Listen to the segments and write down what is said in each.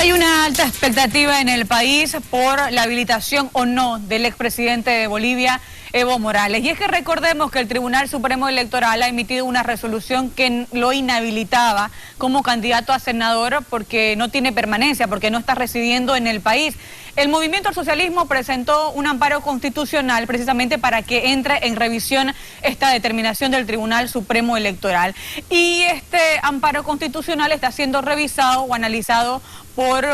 Hay una alta expectativa en el país por la habilitación o no del expresidente de Bolivia, Evo Morales. Y es que recordemos que el Tribunal Supremo Electoral ha emitido una resolución que lo inhabilitaba como candidato a senador porque no tiene permanencia, porque no está residiendo en el país. El Movimiento al Socialismo presentó un amparo constitucional precisamente para que entre en revisión esta determinación del Tribunal Supremo Electoral. Y este amparo constitucional está siendo revisado o analizado por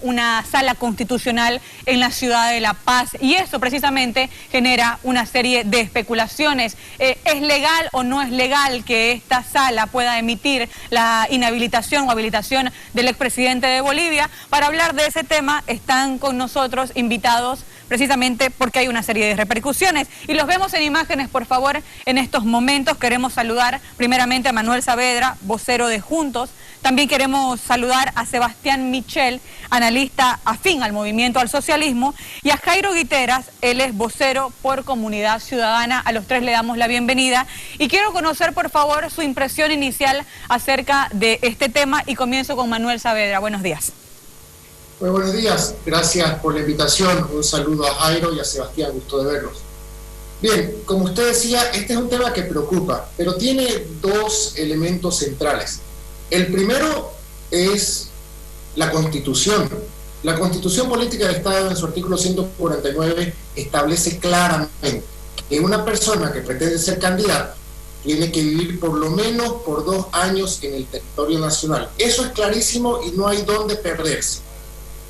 una sala constitucional en la ciudad de La Paz, y eso precisamente genera una serie de especulaciones. ¿Es legal o no es legal que esta sala pueda emitir la inhabilitación o habilitación del expresidente de Bolivia? Para hablar de ese tema están con nosotros invitados precisamente porque hay una serie de repercusiones y los vemos en imágenes, por favor, en estos momentos. Queremos saludar primeramente a Manuel Saavedra, vocero de Juntos. También queremos saludar a Sebastián Michel, analista afín al Movimiento al Socialismo, y a Jairo Guiteras, él es vocero por Comunidad Ciudadana. A los tres le damos la bienvenida y quiero conocer, por favor, su impresión inicial acerca de este tema, y comienzo con Manuel Saavedra. Buenos días. Muy buenos días, gracias por la invitación. Un saludo a Jairo y a Sebastián, gusto de verlos. Bien, como usted decía, este es un tema que preocupa, pero tiene dos elementos centrales. El primero es la Constitución. La Constitución Política del Estado, en su artículo 149, establece claramente que una persona que pretende ser candidata tiene que vivir por lo menos por 2 años en el territorio nacional. Eso es clarísimo y no hay dónde perderse.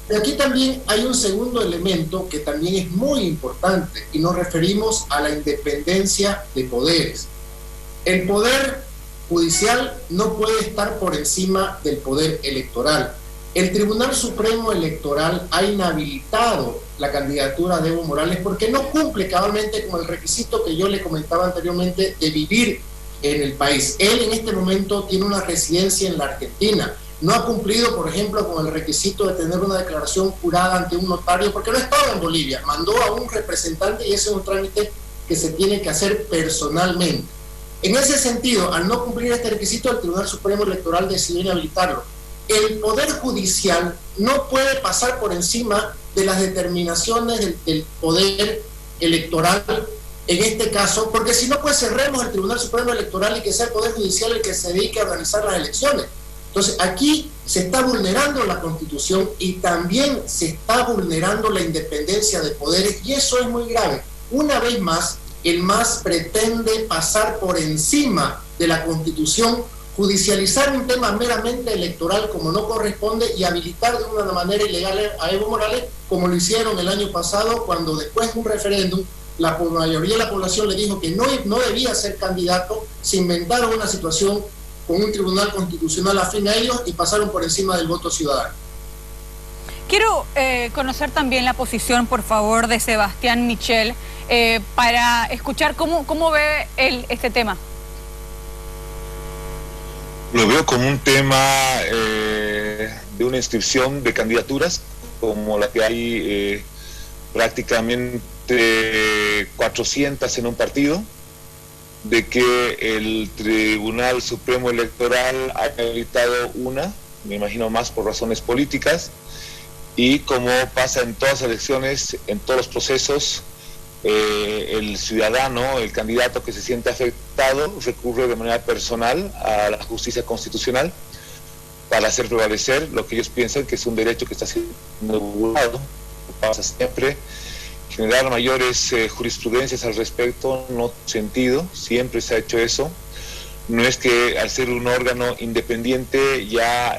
Pero aquí también hay un segundo elemento que también es muy importante, y nos referimos a la independencia de poderes. El poder judicial no puede estar por encima del poder electoral. El Tribunal Supremo Electoral ha inhabilitado la candidatura de Evo Morales porque no cumple cabalmente con el requisito que yo le comentaba anteriormente de vivir en el país. Él en este momento tiene una residencia en la Argentina. No ha cumplido, por ejemplo, con el requisito de tener una declaración jurada ante un notario porque no estaba en Bolivia. Mandó a un representante y ese es un trámite que se tiene que hacer personalmente. En ese sentido, al no cumplir este requisito, el Tribunal Supremo Electoral decidió inhabilitarlo. El Poder Judicial no puede pasar por encima de las determinaciones del Poder Electoral en este caso, porque si no, pues cerremos el Tribunal Supremo Electoral y que sea el Poder Judicial el que se dedique a organizar las elecciones. Entonces, aquí se está vulnerando la Constitución y también se está vulnerando la independencia de poderes, y eso es muy grave. Una vez más, el MAS pretende pasar por encima de la Constitución, judicializar un tema meramente electoral como no corresponde y habilitar de una manera ilegal a Evo Morales, como lo hicieron el año pasado, cuando después de un referéndum la mayoría de la población le dijo que no debía ser candidato. Se inventaron una situación con un tribunal constitucional afín a ellos y pasaron por encima del voto ciudadano. Quiero conocer también la posición, por favor, de Sebastián Michel, para escuchar cómo ve él este tema. Lo veo como un tema de una inscripción de candidaturas, como la que hay prácticamente 400 en un partido, de que el Tribunal Supremo Electoral ha habilitado una, me imagino más por razones políticas, y como pasa en todas las elecciones, en todos los procesos, el ciudadano, el candidato que se siente afectado, recurre de manera personal a la justicia constitucional para hacer prevalecer lo que ellos piensan que es un derecho que está siendo vulnerado. Pasa siempre. Generar mayores jurisprudencias al respecto no tiene sentido, siempre se ha hecho eso. No es que al ser un órgano independiente ya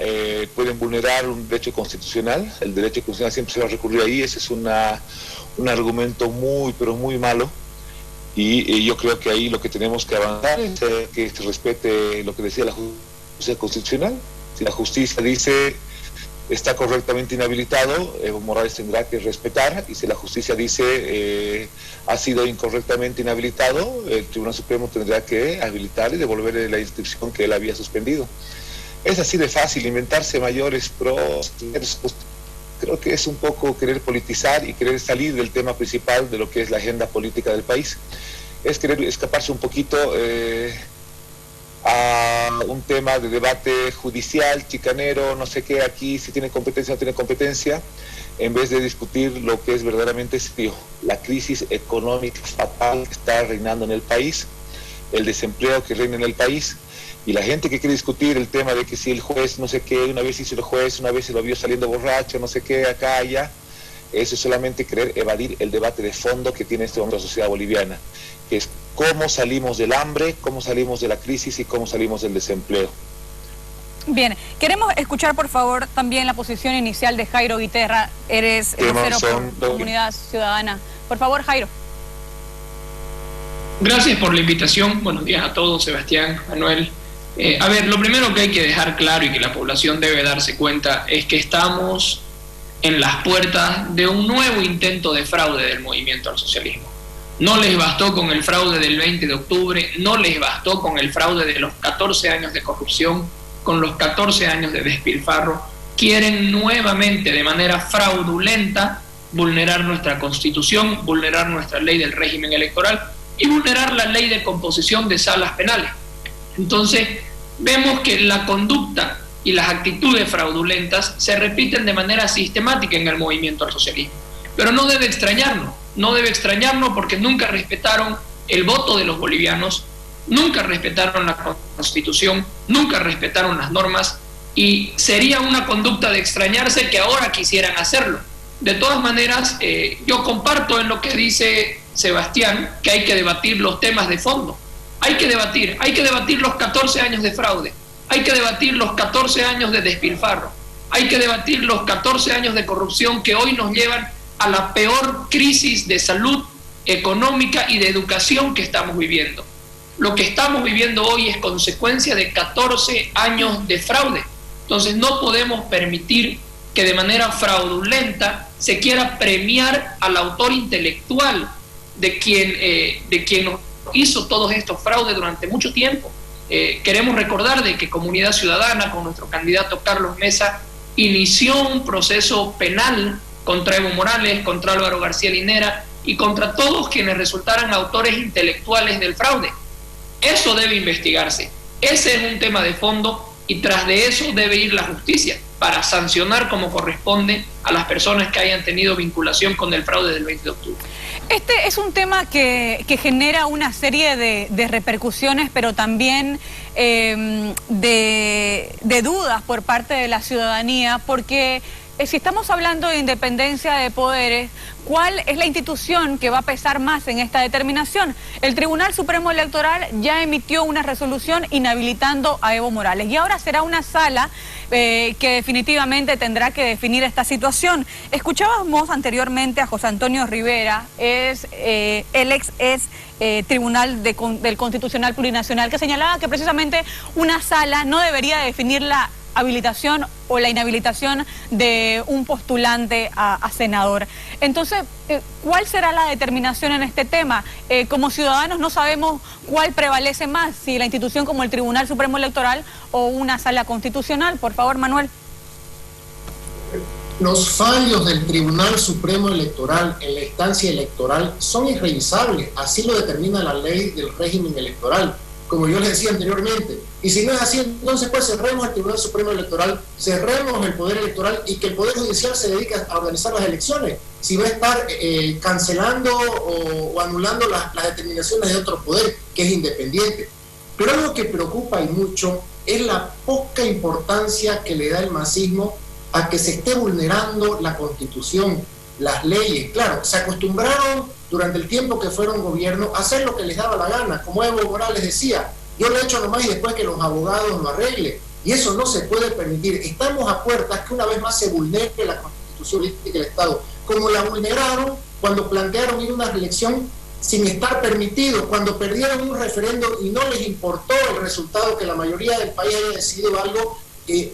pueden vulnerar un derecho constitucional. El derecho constitucional siempre se va a recurrir ahí. Ese es un argumento muy, pero muy malo. Y yo creo que ahí lo que tenemos que avanzar es que se respete lo que decía la justicia constitucional. Si la justicia dice está correctamente inhabilitado, Evo Morales tendrá que respetar, y si la justicia dice ha sido incorrectamente inhabilitado, el Tribunal Supremo tendrá que habilitar y devolverle la inscripción que él había suspendido. Es así de fácil, inventarse mayores pros. Creo que es un poco querer politizar y querer salir del tema principal de lo que es la agenda política del país. Es querer escaparse un poquito a un tema de debate judicial, chicanero, no sé qué, aquí si tiene competencia o no tiene competencia, en vez de discutir lo que es verdaderamente serio, la crisis económica fatal que está reinando en el país, el desempleo que reina en el país, y la gente que quiere discutir el tema de que si el juez no sé qué, una vez hizo el juez, una vez se lo vio saliendo borracho, no sé qué, acá, allá, eso es solamente querer evadir el debate de fondo que tiene este momento la sociedad boliviana, que es cómo salimos del hambre, cómo salimos de la crisis y cómo salimos del desempleo. Bien, queremos escuchar por favor también la posición inicial de Jairo Guiterra, eres vocero por Comunidad Ciudadana. Por favor, Jairo. Gracias por la invitación, buenos días a todos, Sebastián, Manuel. A ver, lo primero que hay que dejar claro y que la población debe darse cuenta es que estamos en las puertas de un nuevo intento de fraude del movimiento al socialismo. No les bastó con el fraude del 20 de octubre, no les bastó con el fraude de los 14 años de corrupción, con los 14 años de despilfarro, quieren nuevamente de manera fraudulenta vulnerar nuestra Constitución, vulnerar nuestra ley del régimen electoral y vulnerar la ley de composición de salas penales. Entonces, vemos que la conducta y las actitudes fraudulentas se repiten de manera sistemática en el movimiento al socialismo. Pero no debe extrañarnos porque nunca respetaron el voto de los bolivianos, nunca respetaron la Constitución, nunca respetaron las normas, y sería una conducta de extrañarse que ahora quisieran hacerlo. De todas maneras, yo comparto en lo que dice Sebastián, que hay que debatir los temas de fondo. Hay que debatir los 14 años de fraude, hay que debatir los 14 años de despilfarro, hay que debatir los 14 años de corrupción que hoy nos llevan a la peor crisis de salud económica y de educación que estamos viviendo. Lo que estamos viviendo hoy es consecuencia de 14 años de fraude. Entonces no podemos permitir que de manera fraudulenta se quiera premiar al autor intelectual de quien nos hizo todos estos fraudes durante mucho tiempo. Queremos recordar de que Comunidad Ciudadana, con nuestro candidato Carlos Mesa, inició un proceso penal contra Evo Morales, contra Álvaro García Linera y contra todos quienes resultaran autores intelectuales del fraude. Eso debe investigarse, ese es un tema de fondo y tras de eso debe ir la justicia para sancionar como corresponde a las personas que hayan tenido vinculación con el fraude del 20 de octubre. Este es un tema que genera una serie de repercusiones, pero también de dudas por parte de la ciudadanía, porque si estamos hablando de independencia de poderes, ¿cuál es la institución que va a pesar más en esta determinación? El Tribunal Supremo Electoral ya emitió una resolución inhabilitando a Evo Morales y ahora será una sala que definitivamente tendrá que definir esta situación. Escuchábamos anteriormente a José Antonio Rivera, el ex Tribunal del Constitucional Plurinacional, que señalaba que precisamente una sala no debería definir la habilitación o la inhabilitación de un postulante a senador. Entonces, ¿cuál será la determinación en este tema? Como ciudadanos no sabemos cuál prevalece más, si la institución como el Tribunal Supremo Electoral o una sala constitucional. Por favor, Manuel. Los fallos del Tribunal Supremo Electoral en la instancia electoral son irrevisables, así lo determina la ley del régimen electoral, como yo les decía anteriormente. Y si no es así, entonces pues cerremos el Tribunal Supremo Electoral, cerremos el Poder Electoral y que el Poder Judicial se dedique a organizar las elecciones. Si va a estar cancelando o anulando las determinaciones de otro poder que es independiente. Pero algo que preocupa y mucho es la poca importancia que le da el masismo a que se esté vulnerando la Constitución, las leyes. Claro, se acostumbraron durante el tiempo que fueron gobierno a hacer lo que les daba la gana, como Evo Morales decía, yo lo he hecho nomás y después que los abogados lo arreglen, y eso no se puede permitir. Estamos a puertas que una vez más se vulnere la Constitución política del Estado, como la vulneraron cuando plantearon ir a una reelección sin estar permitido, cuando perdieron un referéndum y no les importó el resultado, que la mayoría del país haya decidido algo.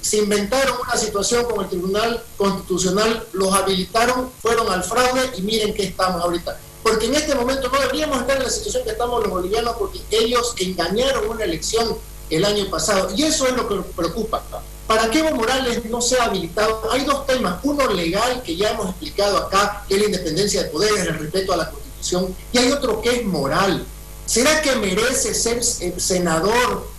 Se inventaron una situación con el Tribunal Constitucional, los habilitaron, fueron al fraude y miren que estamos ahorita. Porque en este momento no deberíamos estar en la situación que estamos los bolivianos, porque ellos engañaron una elección el año pasado. Y eso es lo que nos preocupa. Para que Evo Morales no sea habilitado, hay dos temas. Uno legal, que ya hemos explicado acá, que es la independencia de poderes, el respeto a la Constitución. Y hay otro que es moral. ¿Será que merece ser senador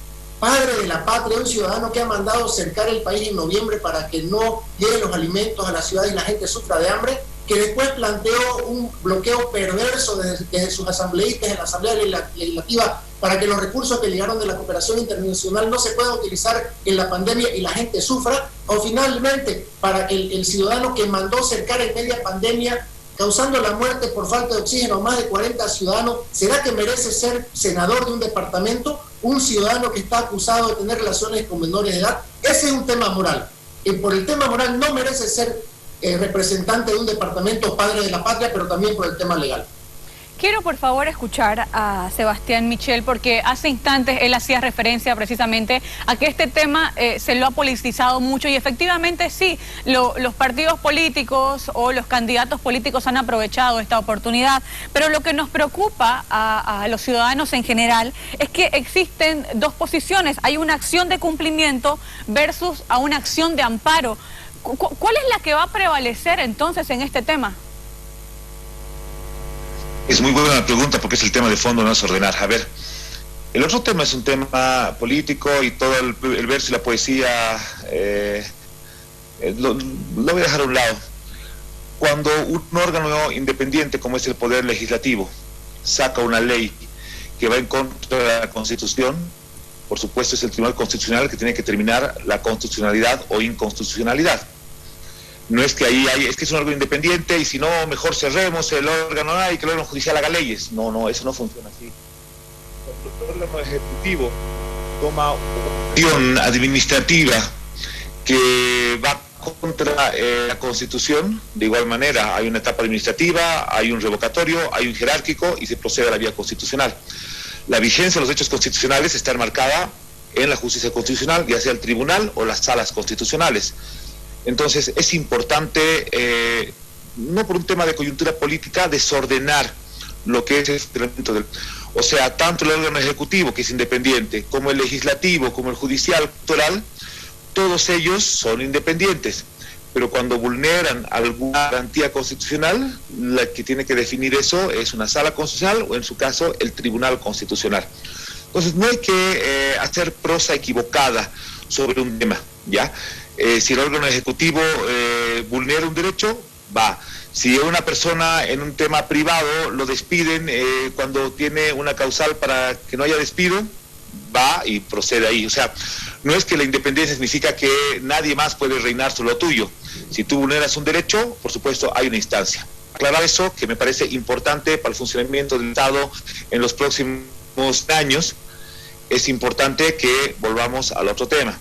padre de la patria, un ciudadano que ha mandado cercar el país en noviembre para que no lleguen los alimentos a la ciudad y la gente sufra de hambre, que después planteó un bloqueo perverso desde sus asambleístas en la Asamblea Legislativa para que los recursos que llegaron de la cooperación internacional no se puedan utilizar en la pandemia y la gente sufra, o finalmente para que el ciudadano que mandó cercar en media pandemia, causando la muerte por falta de oxígeno a más de 40 ciudadanos, ¿será que merece ser senador de un departamento? Un ciudadano que está acusado de tener relaciones con menores de edad. Ese es un tema moral. Y por el tema moral no merece ser representante de un departamento, padre de la patria, pero también por el tema legal. Quiero por favor escuchar a Sebastián Michel, porque hace instantes él hacía referencia precisamente a que este tema se lo ha politizado mucho, y efectivamente sí, los partidos políticos o los candidatos políticos han aprovechado esta oportunidad, pero lo que nos preocupa a los ciudadanos en general es que existen dos posiciones: hay una acción de cumplimiento versus a una acción de amparo. ¿Cuál es la que va a prevalecer entonces en este tema? Es muy buena la pregunta, porque es el tema de fondo, no es ordenar. A ver, el otro tema es un tema político, y todo el verso y la poesía lo voy a dejar a un lado. Cuando un órgano independiente como es el Poder Legislativo saca una ley que va en contra de la Constitución, por supuesto es el Tribunal Constitucional que tiene que determinar la constitucionalidad o inconstitucionalidad. No es que ahí hay, es que es un órgano independiente y si no, mejor cerremos el órgano y que el órgano judicial haga leyes. No, eso no funciona así. Cuando el órgano ejecutivo toma una acción administrativa que va contra la Constitución, de igual manera hay una etapa administrativa, hay un revocatorio, hay un jerárquico y se procede a la vía constitucional. La vigencia de los hechos constitucionales está enmarcada en la justicia constitucional, ya sea el tribunal o las salas constitucionales. Entonces es importante, no por un tema de coyuntura política, desordenar lo que es el elemento del... O sea, tanto el órgano ejecutivo, que es independiente, como el legislativo, como el judicial, electoral, todos ellos son independientes. Pero cuando vulneran alguna garantía constitucional, la que tiene que definir eso es una sala constitucional o, en su caso, el Tribunal Constitucional. Entonces no hay que hacer prosa equivocada sobre un tema, ¿ya? Si el órgano ejecutivo vulnera un derecho, va. Si una persona en un tema privado lo despiden cuando tiene una causal para que no haya despido, va y procede ahí. O sea, no es que la independencia significa que nadie más puede reinar sobre lo tuyo. Si tú vulneras un derecho, por supuesto hay una instancia. Aclarar eso, que me parece importante para el funcionamiento del Estado en los próximos años. Es importante que volvamos al otro tema.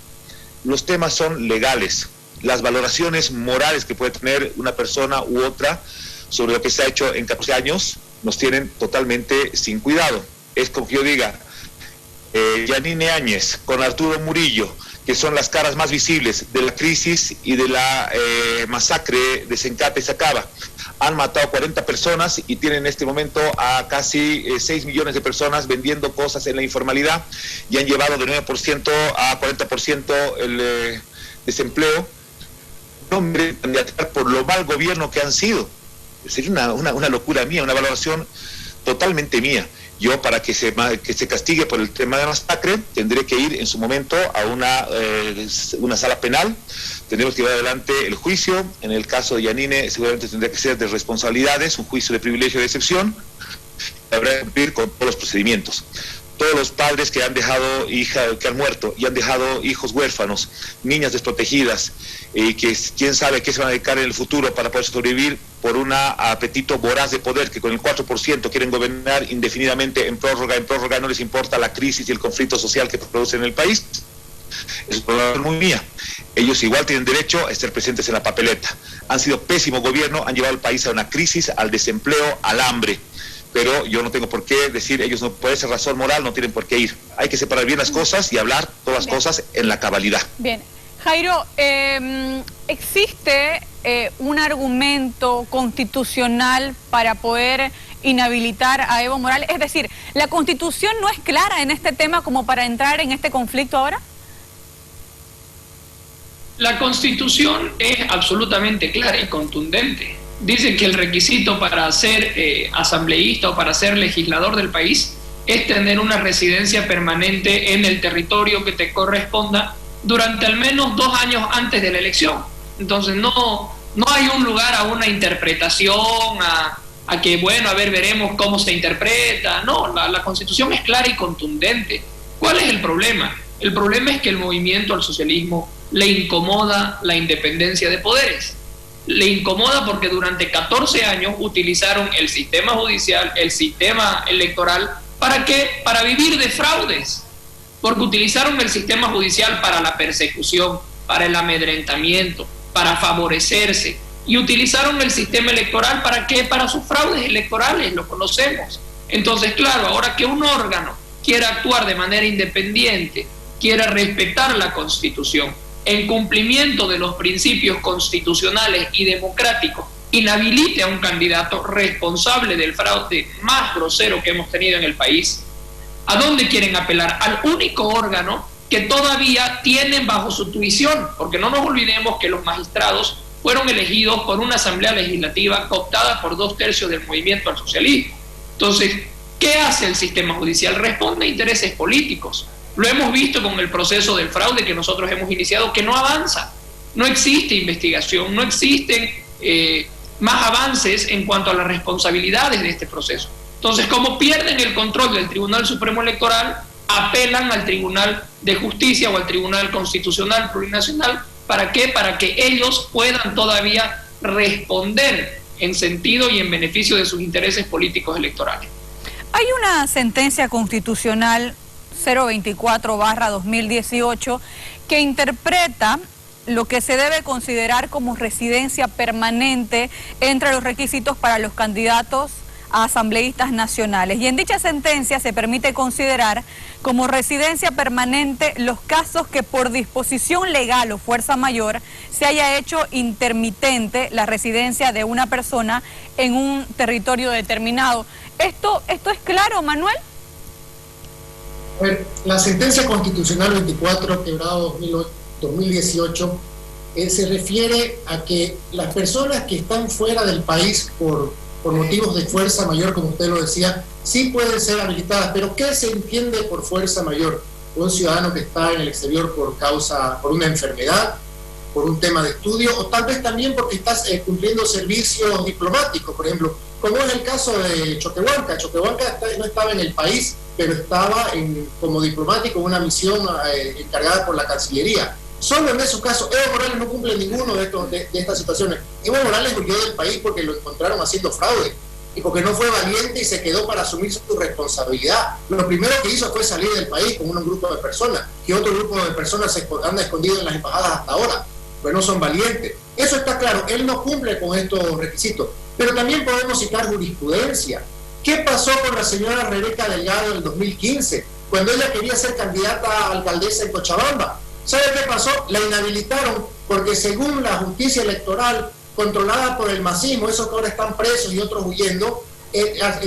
Los temas son legales. Las valoraciones morales que puede tener una persona u otra sobre lo que se ha hecho en 14 años nos tienen totalmente sin cuidado. Es como que yo diga, Yanine Áñez con Arturo Murillo, que son las caras más visibles de la crisis y de la masacre de Sencate y Sacaba, han matado 40 personas y tienen en este momento a casi 6 millones de personas vendiendo cosas en la informalidad, y han llevado de 9% a 40% el desempleo. No me candidatar por lo mal gobierno que han sido. Sería una locura mía, una valoración totalmente mía. Yo, para que se castigue por el tema de masacre, tendré que ir en su momento a una sala penal. Tendremos que llevar adelante el juicio. En el caso de Yanine, seguramente tendrá que ser de responsabilidades, un juicio de privilegio de excepción. Habrá que cumplir con todos los procedimientos. Todos los padres que han dejado que han muerto y han dejado hijos huérfanos, niñas desprotegidas, y que quién sabe qué se van a dedicar en el futuro para poder sobrevivir por un apetito voraz de poder, que con el 4% quieren gobernar indefinidamente en prórroga, no les importa la crisis y el conflicto social que produce en el país. Es una palabra muy mía. Ellos igual tienen derecho a estar presentes en la papeleta. Han sido pésimo gobierno, han llevado al país a una crisis, al desempleo, al hambre. Pero yo no tengo por qué decir, ellos no, por esa razón moral no tienen por qué ir. Hay que separar bien las cosas y hablar todas las cosas en la cabalidad. Bien. Jairo, ¿existe un argumento constitucional para poder inhabilitar a Evo Morales? Es decir, ¿la Constitución no es clara en este tema como para entrar en este conflicto ahora? La Constitución es absolutamente clara y contundente. Dice que el requisito para ser asambleísta o para ser legislador del país es tener una residencia permanente en el territorio que te corresponda durante al menos 2 años antes de la elección. Entonces no hay un lugar a una interpretación, a que, bueno, a ver, veremos cómo se interpreta. No, la Constitución es clara y contundente. ¿Cuál es el problema? El problema es que el movimiento al socialismo le incomoda la independencia de poderes. Le incomoda porque durante 14 años utilizaron el sistema judicial, el sistema electoral, ¿para qué? Para vivir de fraudes. Porque utilizaron el sistema judicial para la persecución, para el amedrentamiento, para favorecerse. Y utilizaron el sistema electoral ¿para qué? Para sus fraudes electorales, lo conocemos. Entonces, claro, ahora que un órgano quiera actuar de manera independiente, quiera respetar la Constitución, en cumplimiento de los principios constitucionales y democráticos, inhabilite a un candidato responsable del fraude más grosero que hemos tenido en el país, ¿a dónde quieren apelar? Al único órgano que todavía tienen bajo su tuición, porque no nos olvidemos que los magistrados fueron elegidos por una asamblea legislativa cooptada por 2/3 del movimiento al socialismo. Entonces, ¿qué hace el sistema judicial? Responde a intereses políticos. Lo hemos visto con el proceso del fraude que nosotros hemos iniciado, que no avanza. No existe investigación, no existen más avances en cuanto a las responsabilidades de este proceso. Entonces, como pierden el control del Tribunal Supremo Electoral, apelan al Tribunal de Justicia o al Tribunal Constitucional Plurinacional. ¿Para qué? Para que ellos puedan todavía responder en sentido y en beneficio de sus intereses políticos electorales. Hay una sentencia constitucional 024/2018 que interpreta lo que se debe considerar como residencia permanente entre los requisitos para los candidatos a asambleístas nacionales. Y en dicha sentencia se permite considerar como residencia permanente los casos que por disposición legal o fuerza mayor se haya hecho intermitente la residencia de una persona en un territorio determinado. ¿Esto es claro, Manuel? A ver, la sentencia constitucional 24/2018 se refiere a que las personas que están fuera del país por motivos de fuerza mayor, como usted lo decía, sí pueden ser habilitadas. Pero ¿qué se entiende por fuerza mayor? Un ciudadano que está en el exterior por una enfermedad, por un tema de estudio, o tal vez también porque estás cumpliendo servicios diplomáticos, por ejemplo, como es el caso de Choquehuanca. Choquehuanca no estaba en el país, pero estaba como diplomático en una misión encargada por la Cancillería. Solo en esos casos. Evo Morales no cumple ninguno de estas situaciones. Evo Morales huyó del país porque lo encontraron haciendo fraude y porque no fue valiente y se quedó para asumir su responsabilidad. Lo primero que hizo fue salir del país con un grupo de personas, que otro grupo de personas anda escondido en las embajadas hasta ahora, pero no son valientes. Eso está claro, él no cumple con estos requisitos. Pero también podemos citar jurisprudencia. ¿Qué pasó con la señora Rebeca Delgado en el 2015, cuando ella quería ser candidata a alcaldesa en Cochabamba? ¿Sabe qué pasó? La inhabilitaron porque, según la justicia electoral controlada por el masismo, esos que ahora están presos y otros huyendo,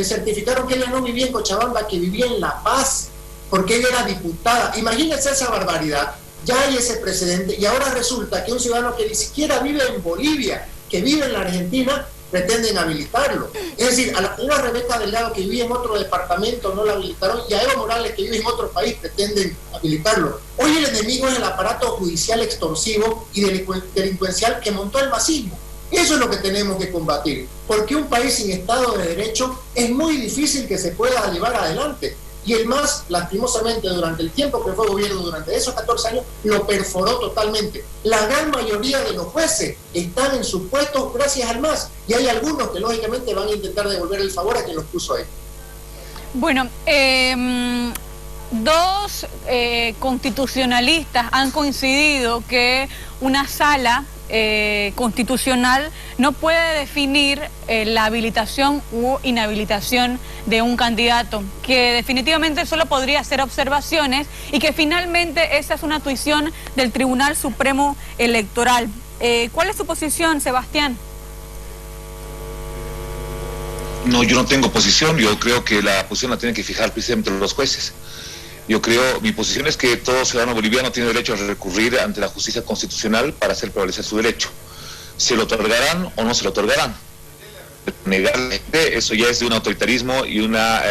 certificaron que ella no vivía en Cochabamba, que vivía en La Paz, porque ella era diputada. Imagínense esa barbaridad. Ya hay ese precedente y ahora resulta que un ciudadano que ni siquiera vive en Bolivia, que vive en la Argentina, pretenden habilitarlo. Es decir, a la señora Rebeca Delgado, que vive en otro departamento, no la habilitaron, y a Evo Morales, que vive en otro país, pretenden habilitarlo. Hoy el enemigo es el aparato judicial extorsivo y delincuencial que montó el masismo. Eso es lo que tenemos que combatir, porque un país sin Estado de Derecho es muy difícil que se pueda llevar adelante. Y el MAS, lastimosamente, durante el tiempo que fue gobierno, durante esos 14 años, lo perforó totalmente. La gran mayoría de los jueces están en sus puestos gracias al MAS, y hay algunos que lógicamente van a intentar devolver el favor a quien los puso ahí. Bueno, dos constitucionalistas han coincidido que una sala constitucional no puede definir la habilitación u inhabilitación de un candidato, que definitivamente solo podría hacer observaciones y que finalmente esa es una tuición del Tribunal Supremo Electoral. ¿Cuál es su posición, Sebastián? No, yo no tengo posición. Yo creo que la posición la tienen que fijar precisamente los jueces. Mi posición es que todo ciudadano boliviano tiene derecho a recurrir ante la justicia constitucional para hacer prevalecer su derecho. ¿Se lo otorgarán o no se lo otorgarán? negar, eso ya es de un autoritarismo y una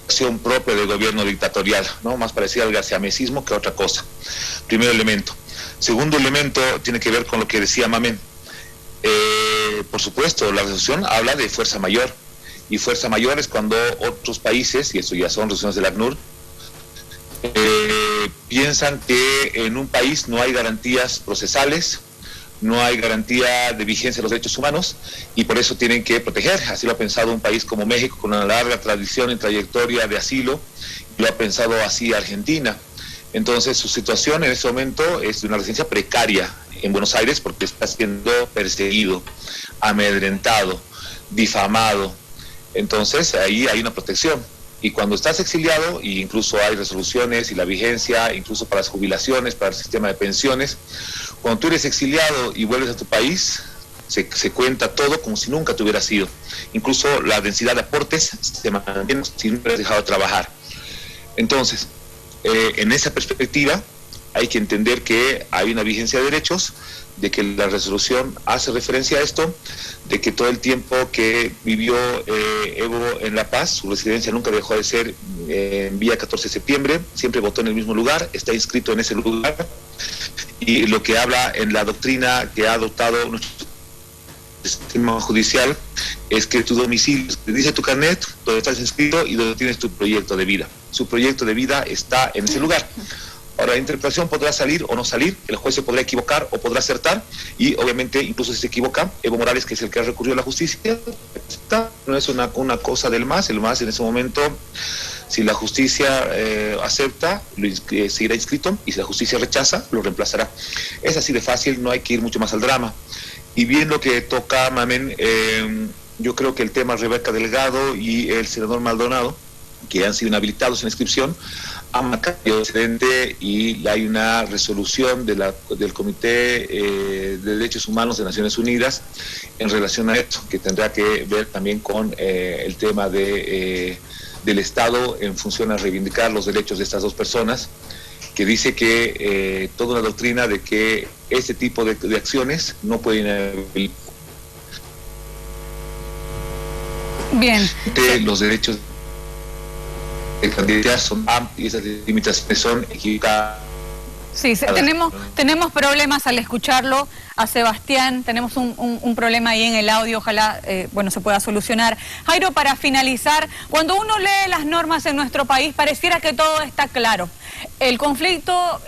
acción propia del gobierno dictatorial, ¿no? Más parecida al garciamesismo que a otra cosa. Primer elemento. Segundo elemento tiene que ver con lo que decía Mamén. Por supuesto, la resolución habla de fuerza mayor, y fuerza mayor es cuando otros países, y eso ya son resoluciones del ACNUR, piensan que en un país no hay garantías procesales, no hay garantía de vigencia de los derechos humanos, y por eso tienen que proteger. Así lo ha pensado un país como México, con una larga tradición y trayectoria de asilo, y lo ha pensado así Argentina. Entonces su situación en este momento es de una residencia precaria en Buenos Aires, porque está siendo perseguido, amedrentado, difamado. Entonces ahí hay una protección. Y cuando estás exiliado, e incluso hay resoluciones y la vigencia, incluso para las jubilaciones, para el sistema de pensiones, cuando tú eres exiliado y vuelves a tu país, se cuenta todo como si nunca te hubieras ido. Incluso la densidad de aportes se mantiene si no hubieras dejado de trabajar. Entonces, en esa perspectiva, hay que entender que hay una vigencia de derechos, de que la resolución hace referencia a esto, de que todo el tiempo que vivió Evo en La Paz, su residencia nunca dejó de ser en Vía 14 de septiembre, siempre votó en el mismo lugar, está inscrito en ese lugar, y lo que habla en la doctrina que ha adoptado nuestro sistema judicial es que tu domicilio, te dice tu carnet, donde estás inscrito y donde tienes tu proyecto de vida. Su proyecto de vida está en ese lugar. Ahora, la interpretación podrá salir o no salir, el juez se podrá equivocar o podrá acertar, y obviamente, incluso si se equivoca, Evo Morales, que es el que ha recurrido a la justicia, no es una cosa del MAS. El MAS en ese momento, si la justicia acepta, seguirá inscrito, y si la justicia rechaza, lo reemplazará. Es así de fácil, no hay que ir mucho más al drama. Y bien lo que toca Mamén, yo creo que el tema Rebeca Delgado y el senador Maldonado, que han sido inhabilitados en la inscripción, han marcado el precedente, y hay una resolución del Comité de Derechos Humanos de Naciones Unidas en relación a esto, que tendrá que ver también con el tema del Estado en función a reivindicar los derechos de estas dos personas, que dice que toda una doctrina de que este tipo de acciones no pueden inhabilitar los derechos de candidatos son amplios, esas limitaciones son equivocadas. Sí, tenemos problemas al escucharlo a Sebastián, tenemos un problema ahí en el audio, ojalá se pueda solucionar. Jairo, para finalizar, cuando uno lee las normas en nuestro país pareciera que todo está claro. El conflicto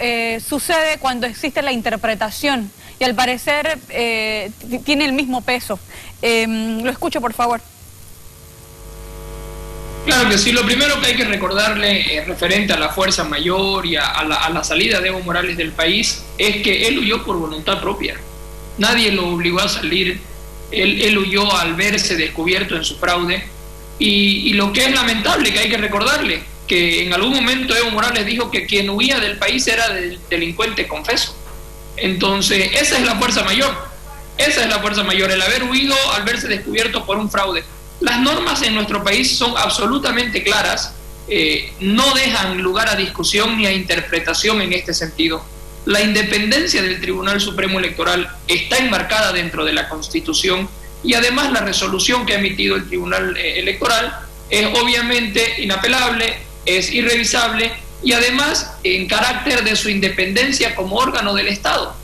sucede cuando existe la interpretación, y al parecer tiene el mismo peso. Lo escucho, por favor. Claro que sí. Lo primero que hay que recordarle referente a la fuerza mayor y a la salida de Evo Morales del país es que él huyó por voluntad propia. Nadie lo obligó a salir. Él huyó al verse descubierto en su fraude. Y lo que es lamentable, que hay que recordarle, que en algún momento Evo Morales dijo que quien huía del país era del delincuente confeso. Entonces, esa es la fuerza mayor. Esa es la fuerza mayor, el haber huido al verse descubierto por un fraude. Las normas en nuestro país son absolutamente claras, no dejan lugar a discusión ni a interpretación en este sentido. La independencia del Tribunal Supremo Electoral está enmarcada dentro de la Constitución, y además la resolución que ha emitido el Tribunal Electoral es obviamente inapelable, es irrevisable, y además en carácter de su independencia como órgano del Estado.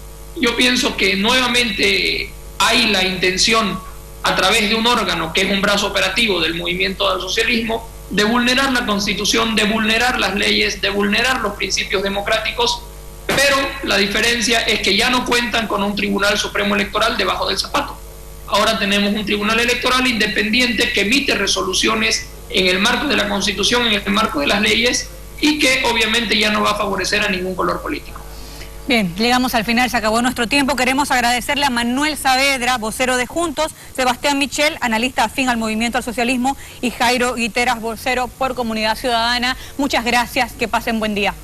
Yo pienso que nuevamente hay la intención, a través de un órgano que es un brazo operativo del movimiento al socialismo, de vulnerar la Constitución, de vulnerar las leyes, de vulnerar los principios democráticos, pero la diferencia es que ya no cuentan con un Tribunal Supremo Electoral debajo del zapato. Ahora tenemos un Tribunal Electoral independiente que emite resoluciones en el marco de la Constitución, en el marco de las leyes, y que obviamente ya no va a favorecer a ningún color político. Bien, llegamos al final, se acabó nuestro tiempo. Queremos agradecerle a Manuel Saavedra, vocero de Juntos, Sebastián Michel, analista afín al movimiento al socialismo, y Jairo Guiteras, vocero por Comunidad Ciudadana. Muchas gracias, que pasen buen día.